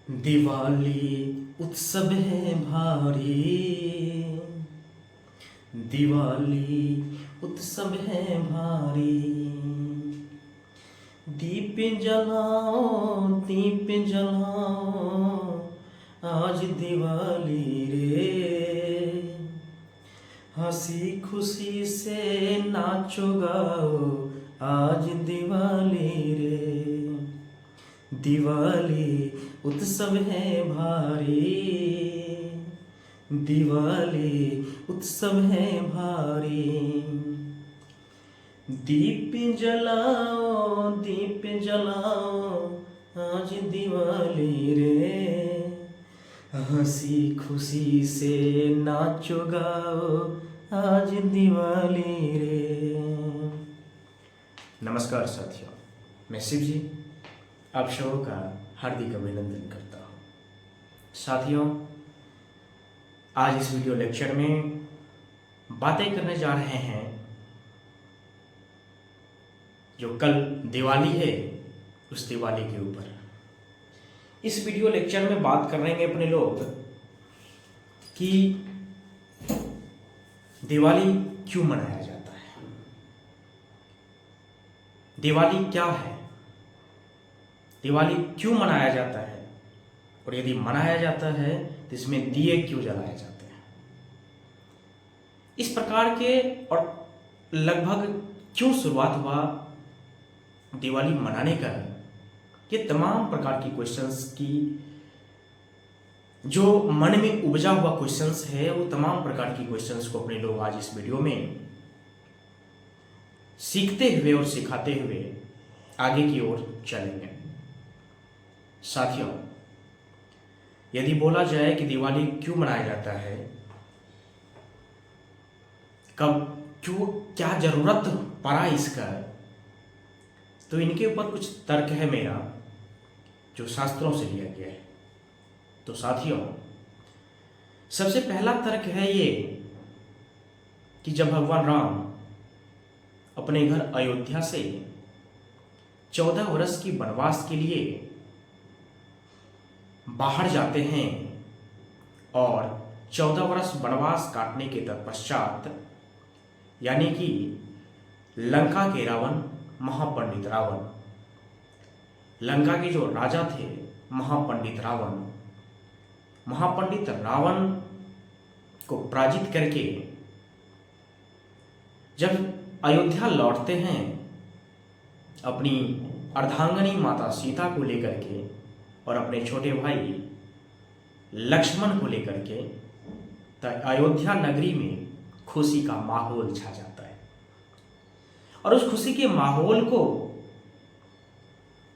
दिवाली उत्सव है भारी। दिवाली उत्सव है भारी। दीप जलाओ दीप जलाओ, आज दिवाली रे। हंसी खुशी से नाचो गाओ, आज दिवाली रे। दिवाली उत्सव है भारी। दिवाली उत्सव है भारी। दीप जलाओ दीप जलाओ, आज दिवाली रे। हंसी खुशी से नाचो गाओ, आज दिवाली रे। नमस्कार साथियों, मैं शिव जी आप सबों का हार्दिक अभिनंदन करता हूँ। साथियों, आज इस वीडियो लेक्चर में बातें करने जा रहे हैं जो कल दिवाली है उस दिवाली के ऊपर। इस वीडियो लेक्चर में बात करेंगे अपने लोग कि दिवाली क्यों मनाया जाता है, दिवाली क्या है, दिवाली क्यों मनाया जाता है, और यदि मनाया जाता है तो इसमें दिए क्यों जलाए जाते हैं। इस प्रकार के और लगभग क्यों शुरुआत हुआ दिवाली मनाने का, ये तमाम प्रकार की क्वेश्चंस की जो मन में उपजा हुआ क्वेश्चंस है, वो तमाम प्रकार की क्वेश्चंस को अपने लोग आज इस वीडियो में सीखते हुए और सिखाते हुए आगे की ओर चलेंगे। साथियों, यदि बोला जाए कि दिवाली क्यों मनाया जाता है, कब क्यों, क्या जरूरत पड़ा इसका, तो इनके ऊपर कुछ तर्क है मेरा जो शास्त्रों से लिया गया है। तो साथियों, सबसे पहला तर्क है ये कि जब भगवान राम अपने घर अयोध्या से 14 वर्ष की वनवास के लिए बाहर जाते हैं और 14 वर्ष वनवास काटने के तत्पश्चात, यानी कि लंका के रावण, महापंडित रावण, लंका के जो राजा थे महापंडित रावण को पराजित करके जब अयोध्या लौटते हैं अपनी अर्धांगनी माता सीता को लेकर के और अपने छोटे भाई लक्ष्मण को लेकर के, तो अयोध्या नगरी में खुशी का माहौल छा जाता है। और उस खुशी के माहौल को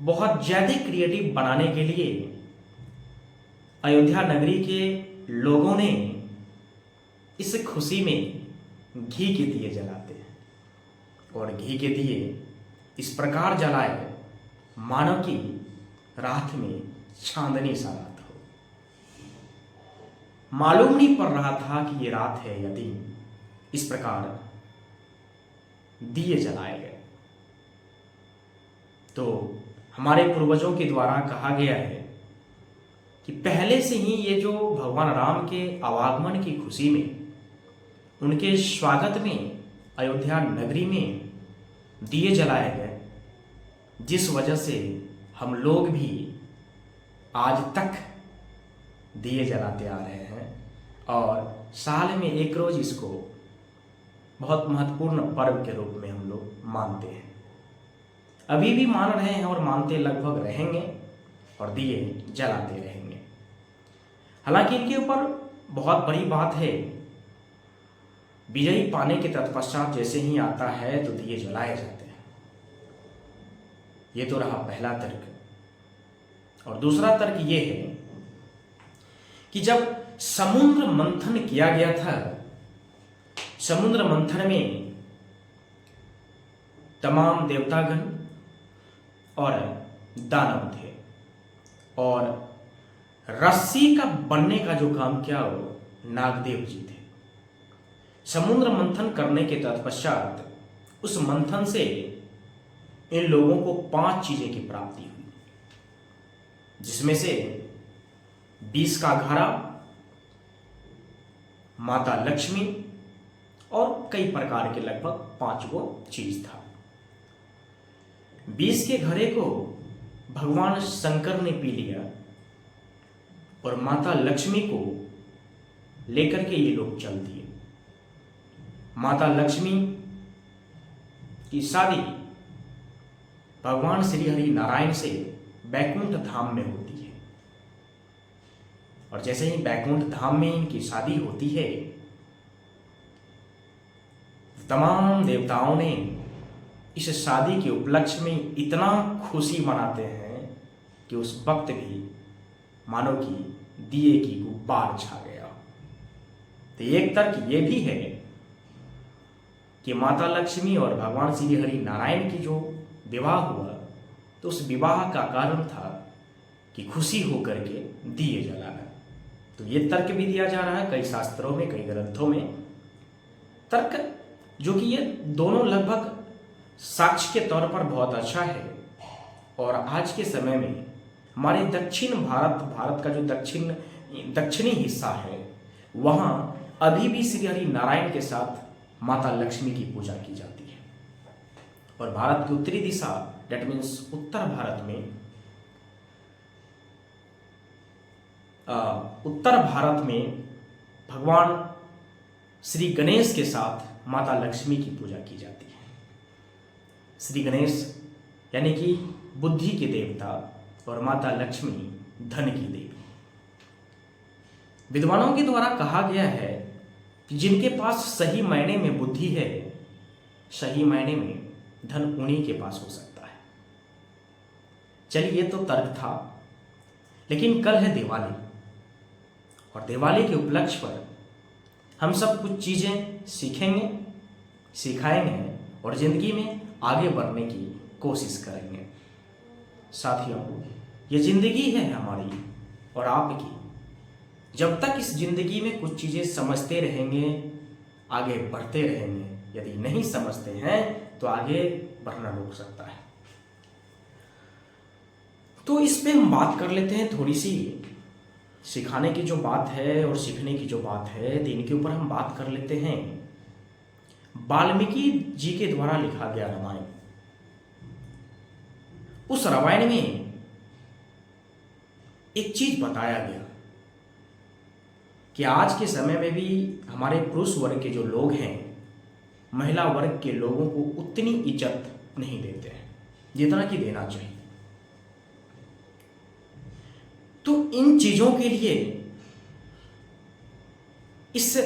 बहुत ज्यादा क्रिएटिव बनाने के लिए अयोध्या नगरी के लोगों ने इस खुशी में घी के दिए जलाते हैं। और घी के दिए इस प्रकार जलाए मानो कि रात में चांदनी सा रात हो। मालूम नहीं पड़ रहा था कि ये रात है या दिन। इस प्रकार दिए जलाए गए। तो हमारे पूर्वजों के द्वारा कहा गया है कि पहले से ही ये जो भगवान राम के आवागमन की खुशी में, उनके स्वागत में अयोध्या नगरी में दिए जलाए गए, जिस वजह से हम लोग भी आज तक दिए जलाते आ रहे हैं और साल में एक रोज इसको बहुत महत्वपूर्ण पर्व के रूप में हम लोग मानते हैं। अभी भी मान रहे हैं और मानते लगभग रहेंगे और दिए जलाते रहेंगे। हालांकि इनके ऊपर बहुत बड़ी बात है, विजयी पाने के तत्पश्चात जैसे ही आता है तो दिए जलाए जाते हैं। ये तो रहा पहला तर्क। और दूसरा तर्क ये है कि जब समुद्र मंथन किया गया था, समुद्र मंथन में तमाम देवतागण और दानव थे और रस्सी का बनने का जो काम किया वो नागदेव जी थे। समुद्र मंथन करने के तत्पश्चात उस मंथन से इन लोगों को 5 चीजें की प्राप्ति हुई, जिसमें से 20 का घड़ा, माता लक्ष्मी और कई प्रकार के लगभग 5 गो चीज था। 20 के घड़े को भगवान शंकर ने पी लिया और माता लक्ष्मी को लेकर के ये लोग चल दिए। माता लक्ष्मी की शादी भगवान श्री हरि नारायण से बैकुंठ धाम में होती है और जैसे ही बैकुंठ धाम में इनकी शादी होती है, तमाम देवताओं ने इस शादी के उपलक्ष्य में इतना खुशी मनाते हैं कि उस वक्त भी मानो कि दिए की गुब्बार छा गया। तो एक तर्क ये भी है कि माता लक्ष्मी और भगवान श्री हरि नारायण की जो विवाह हुआ, तो उस विवाह का कारण था कि खुशी होकर के दिए जलाना। तो ये तर्क भी दिया जा रहा है कई शास्त्रों में, कई ग्रंथों में तर्क, जो कि ये दोनों लगभग साक्ष्य के तौर पर बहुत अच्छा है। और आज के समय में हमारे दक्षिण भारत का जो दक्षिणी हिस्सा है, वहाँ अभी भी श्री हरि नारायण के साथ माता लक्ष्मी की पूजा की जाती है। और भारत की उत्तरी दिशा, डेट मीन्स उत्तर भारत में भगवान श्री गणेश के साथ माता लक्ष्मी की पूजा की जाती है। श्री गणेश यानी कि बुद्धि के देवता और माता लक्ष्मी धन की देवी। विद्वानों के द्वारा कहा गया है कि जिनके पास सही मायने में बुद्धि है, सही मायने में धन उन्हीं के पास हो सकता है। चलिए, ये तो तर्क था, लेकिन कल है दिवाली और दिवाली के उपलक्ष्य पर हम सब कुछ चीजें सीखेंगे, सिखाएंगे और जिंदगी में आगे बढ़ने की कोशिश करेंगे। साथियों, ये जिंदगी है हमारी और आपकी। जब तक इस जिंदगी में कुछ चीजें समझते रहेंगे, आगे बढ़ते रहेंगे। यदि नहीं समझते हैं तो आगे बढ़ना रुक सकता है। तो इस पे हम बात कर लेते हैं थोड़ी सी। सिखाने की जो बात है और सीखने की जो बात है, तो इनके ऊपर हम बात कर लेते हैं। वाल्मीकि जी के द्वारा लिखा गया रामायण, उस रामायण में एक चीज बताया गया कि आज के समय में भी हमारे पुरुष वर्ग के जो लोग हैं, महिला वर्ग के लोगों को उतनी इज्जत नहीं देते हैं जितना कि देना चाहिए। तो इन चीजों के लिए इस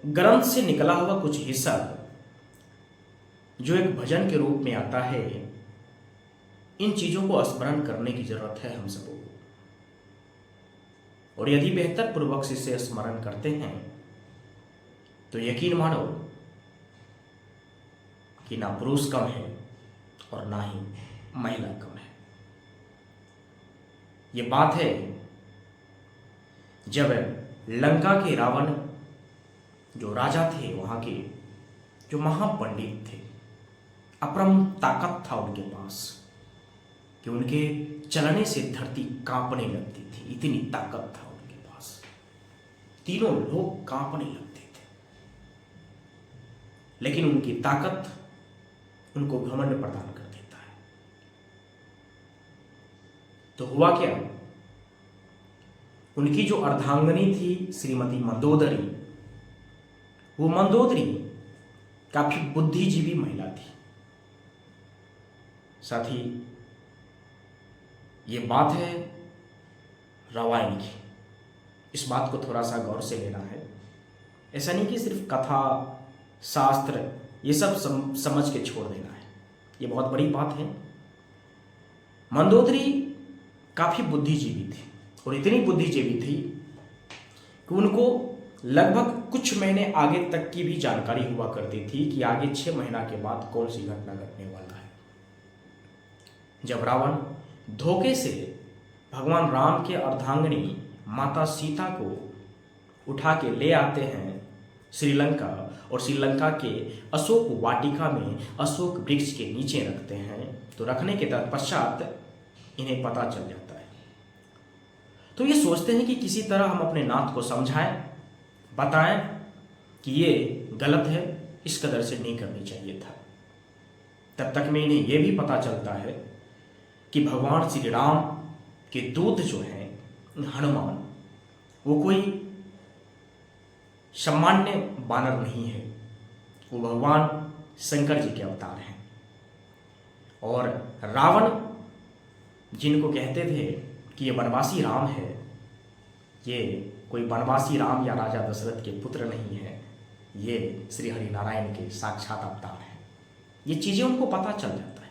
ग्रंथ से निकला हुआ कुछ हिस्सा, जो एक भजन के रूप में आता है, इन चीजों को स्मरण करने की जरूरत है हम सबको। और यदि बेहतर पूर्वक से इसे स्मरण करते हैं तो यकीन मानो कि ना पुरुष कम है और ना ही महिला कम है। ये बात है जब लंका के रावण जो राजा थे, वहां के जो महापंडित थे, अपरम ताकत था उनके पास कि उनके चलने से धरती कांपने लगती थी। इतनी ताकत था उनके पास, तीनों लोग कांपने लगते थे। लेकिन उनकी ताकत उनको घमंड प्रदान कर देता है। तो हुआ क्या, उनकी जो अर्धांगनी थी श्रीमती मंदोदरी, वो मंदोदरी काफी बुद्धिजीवी महिला थी। साथ ही ये बात है रामायण की, इस बात को थोड़ा सा गौर से लेना है। ऐसा नहीं कि सिर्फ कथा शास्त्र ये सब समझ के छोड़ देना है, ये बहुत बड़ी बात है। मंदोदरी काफी बुद्धिजीवी थी और इतनी बुद्धिजीवी थी कि उनको लगभग कुछ महीने आगे तक की भी जानकारी हुआ करती थी कि आगे 6 महीना के बाद कौन सी घटना घटने वाला है। जब रावण धोखे से भगवान राम के अर्धांगिनी माता सीता को उठा के ले आते हैं श्रीलंका, और श्रीलंका के अशोक वाटिका में अशोक वृक्ष के नीचे रखते हैं, तो रखने के तत्पश्चात इन्हें पता चल जाता है। तो ये सोचते हैं कि किसी तरह हम अपने नाथ को समझाएं, बताएं कि ये गलत है, इस कदर से नहीं करनी चाहिए था। तब तक में इन्हें यह भी पता चलता है कि भगवान श्री राम के दूत जो हैं हनुमान, वो कोई सामान्य वानर नहीं है, वो भगवान शंकर जी के अवतार हैं। और रावण जिनको कहते थे कि ये वनवासी राम है, ये कोई वनवासी राम या राजा दशरथ के पुत्र नहीं है, ये श्री हरि नारायण के साक्षात अवतार हैं। ये चीजें उनको पता चल जाता है।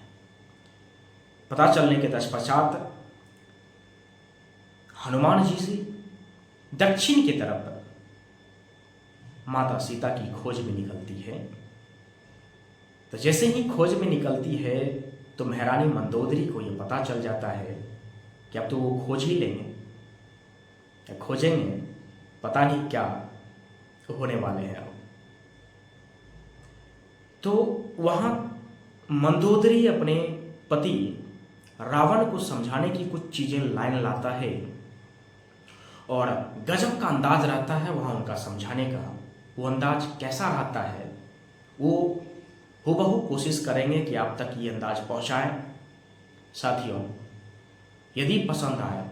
पता चलने के तत्पश्चात हनुमान जी से दक्षिण की तरफ माता सीता की खोज में निकलती है। तो जैसे ही खोज में निकलती है तो महारानी मंदोदरी को यह पता चल जाता है कि अब तो वो खोज ही लेंगे या खोजेंगे, पता नहीं क्या होने वाले हैं अब। तो वहां मंदोदरी अपने पति रावण को समझाने की कुछ चीजें लाइन लाता है और गजब का अंदाज रहता है वहां उनका समझाने का। वो अंदाज कैसा रहता है, वो हूबहू कोशिश करेंगे कि आप तक ये अंदाज पहुंचाएं। साथियों, यदि पसंद आए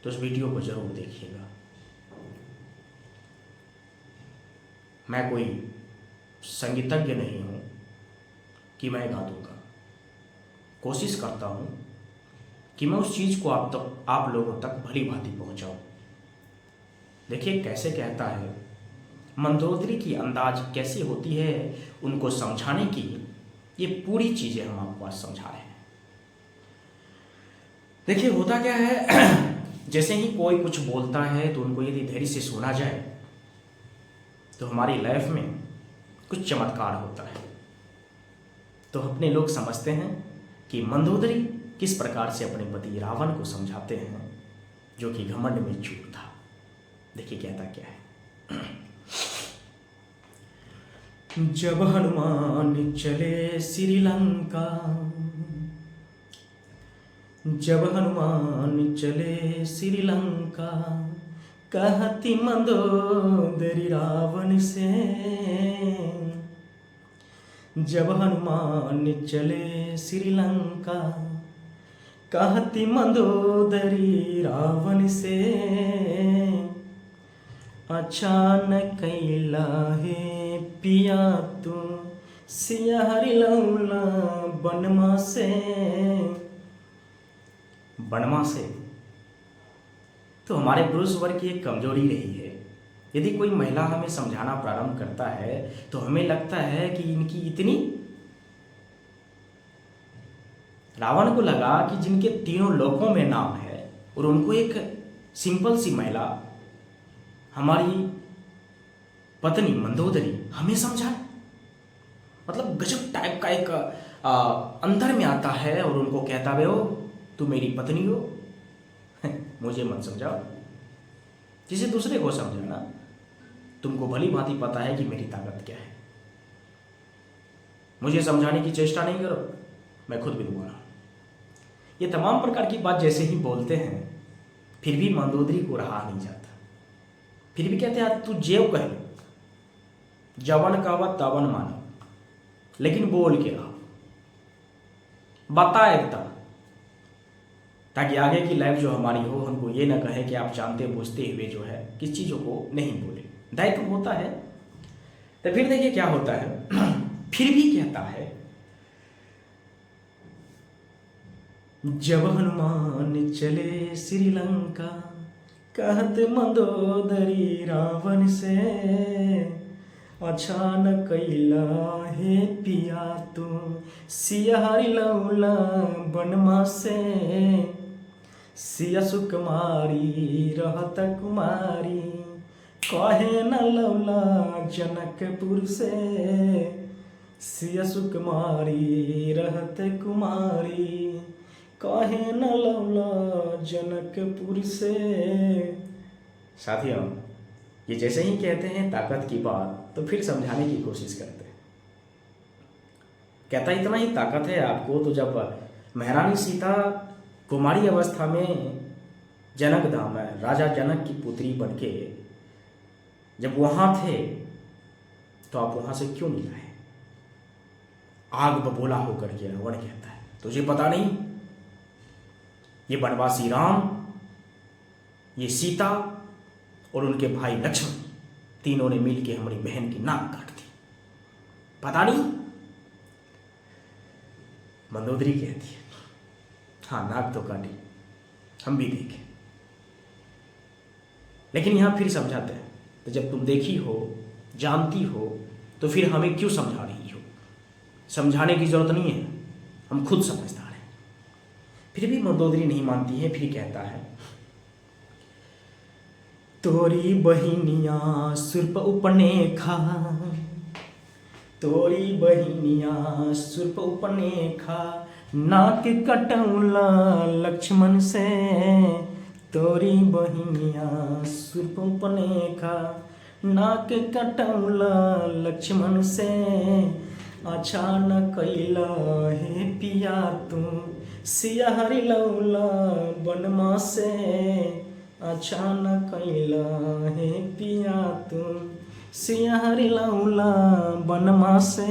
तो इस वीडियो को जरूर देखिएगा। मैं कोई संगीतज्ञ नहीं हूं कि मैं गा दूंगा। कोशिश करता हूं कि मैं उस चीज को आप लोगों तक भली भांति पहुंचाऊं। देखिए कैसे कहता है, मंदोदरी की अंदाज कैसी होती है उनको समझाने की, ये पूरी चीजें हम आपको आज समझा रहे हैं। देखिए होता क्या है, जैसे ही कोई कुछ बोलता है तो उनको यदि धैर्य से सुना जाए तो हमारी लाइफ में कुछ चमत्कार होता है। तो अपने लोग समझते हैं कि मंदोदरी किस प्रकार से अपने पति रावण को समझाते हैं, जो कि घमंड में चूर था। देखिए कहता क्या है। जब हनुमान चले श्रीलंका, जब हनुमान चले श्रीलंका, कहती मंदोदरी रावण से। जब हनुमान चले श्रीलंका, कहती मंदोदरी रावण से। अचानक कैला है पिया तू सिया हरि लौला बनमा से। बनमा से तो हमारे पुरुष वर्ग की एक कमजोरी रही है। यदि कोई महिला हमें समझाना प्रारंभ करता है तो हमें लगता है कि इनकी इतनी, रावण को लगा कि जिनके तीनों लोकों में नाम है और उनको एक सिंपल सी महिला हमारी पत्नी मंदोदरी हमें समझाए, मतलब गजब टाइप का एक अंदर में आता है और उनको कहता है, हो तू मेरी पत्नी हो, मुझे मत समझाओ, किसी दूसरे को समझाना। तुमको भली भांति पता है कि मेरी ताकत क्या है, मुझे समझाने की चेष्टा नहीं करो, मैं खुद विद्वान हूं। ये तमाम प्रकार की बात जैसे ही बोलते हैं फिर भी मंदोदरी को रहा नहीं जाता। फिर भी कहते हैं तू जेव कह, जवन कहवत तवन मानो, लेकिन बोल के रहा, बता एकदम, ताकि आगे की लाइफ जो हमारी हो हमको ये ना कहे कि आप जानते बूझते हुए जो है किस चीजों को नहीं बोले। दायित्व होता है। तो फिर देखिए क्या होता है। फिर भी कहता है, जब हनुमान चले श्रीलंका, कहत मंदोदरी रावण से। अचानक कैला हे पिया तू सिया हरि लौला बनमा से। सिया सुकुमारी रहत कुमारी, कहे न लौला जनकपुर से। सिया सुकुमारी रहत कुमारी, कहे न लौला जनकपुर से। साथियों, ये जैसे ही कहते हैं ताकत की बात तो फिर समझाने की कोशिश करते हैं। कहता इतना ही ताकत है आपको, तो जब महारानी सीता कुमारी अवस्था में जनक धाम में राजा जनक की पुत्री बनके जब वहां थे तो आप वहां से क्यों नहीं आए? आग बबूला होकर के रावण कहता है, तुझे पता नहीं ये वनवासी राम, ये सीता और उनके भाई लक्ष्मण तीनों ने मिलके हमारी बहन की नाक काट दी, पता नहीं? मंदोदरी कहती है, हाँ नाक तो काटी, हम भी देखे, लेकिन यहां फिर समझाते हैं, तो जब तुम देखी हो, जानती हो, तो फिर हमें क्यों समझा रही हो? समझाने की जरूरत नहीं है, हम खुद समझदार हैं। फिर भी मंदोदरी नहीं मानती है, फिर कहता है, तोरी बहिनिया सुर्प उपने खा, तोरी बहिनिया सुर्प उपने खा, नाक कटौला लक्ष्मण से, तोरी बहिनिया सुर्प उपने खा, नाक कटौला लक्ष्मण से, अच्छा न कैला हे पिया तू, सियाहरी लौला बनमा से, अच्छा न कैला हे पिया तू, सियाहरी लौला बनमा से,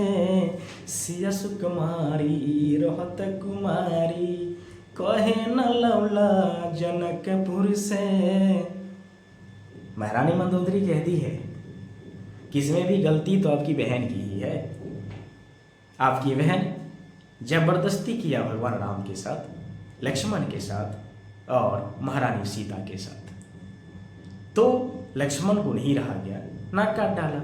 सिया सुकुमारी रहत कुमारी, कहे न लौला जनकपुर से। महारानी मंदोदरी कहती है कि इसमें भी गलती तो आपकी बहन की ही है। आपकी बहन जबरदस्ती किया भगवान राम के साथ, लक्ष्मण के साथ और महारानी सीता के साथ, तो लक्ष्मण को नहीं रहा गया, नाक काट डाला,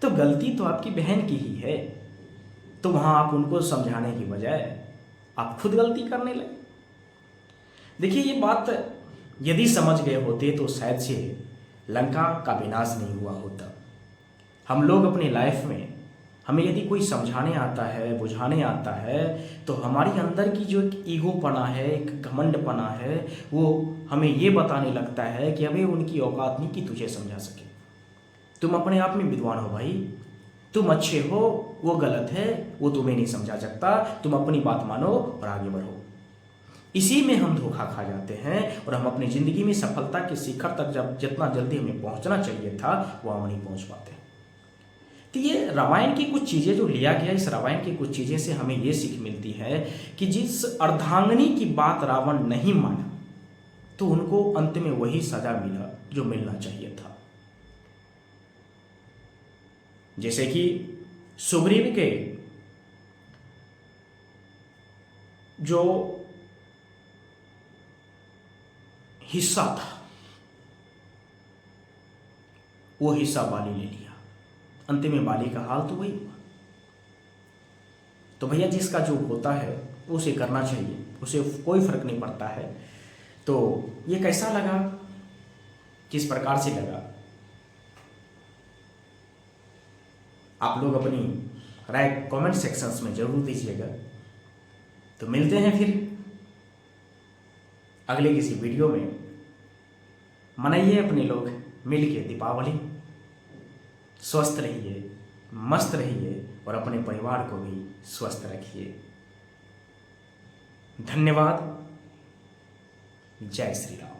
तो गलती तो आपकी बहन की ही है। तो वहां आप उनको समझाने की बजाय आप खुद गलती करने लगे। देखिए ये बात यदि समझ गए होते तो शायद से लंका का विनाश नहीं हुआ होता। हम लोग अपनी लाइफ में, हमें यदि कोई समझाने आता है, बुझाने आता है, तो हमारी अंदर की जो एक ईगोपना है, एक घमंडपना है, वो हमें ये बताने लगता है कि अबे उनकी औकात नहीं कि तुझे समझा सके। तुम अपने आप में विद्वान हो भाई, तुम अच्छे हो, वो गलत है, वो तुम्हें नहीं समझा सकता, तुम अपनी बात मानो और आगे बढ़ो। इसी में हम धोखा खा जाते हैं और हम अपनी जिंदगी में सफलता के शिखर तक जब जितना जल्दी हमें पहुंचना चाहिए था वो हम नहीं पहुंच पाते। तो ये रामायण की कुछ चीजें जो लिया गया, इस रामायण की कुछ चीजें से हमें ये सीख मिलती है कि जिस अर्धांगिनी की बात रावण नहीं माना तो उनको अंत में वही सजा मिला जो मिलना चाहिए था। जैसे कि सुग्रीव के जो हिस्सा था वो हिस्सा बाली ले लिया, अंत में बाली का हाल तो वही हुआ। तो भैया जिसका जो होता है उसे करना चाहिए, उसे कोई फर्क नहीं पड़ता है। तो ये कैसा लगा, किस प्रकार से लगा, आप लोग अपनी राय कमेंट सेक्शंस में जरूर दीजिएगा। तो मिलते हैं फिर अगले किसी वीडियो में। मनाइए अपने लोग मिलके दीपावली, स्वस्थ रहिए, मस्त रहिए और अपने परिवार को भी स्वस्थ रखिए। धन्यवाद। जय श्री राम।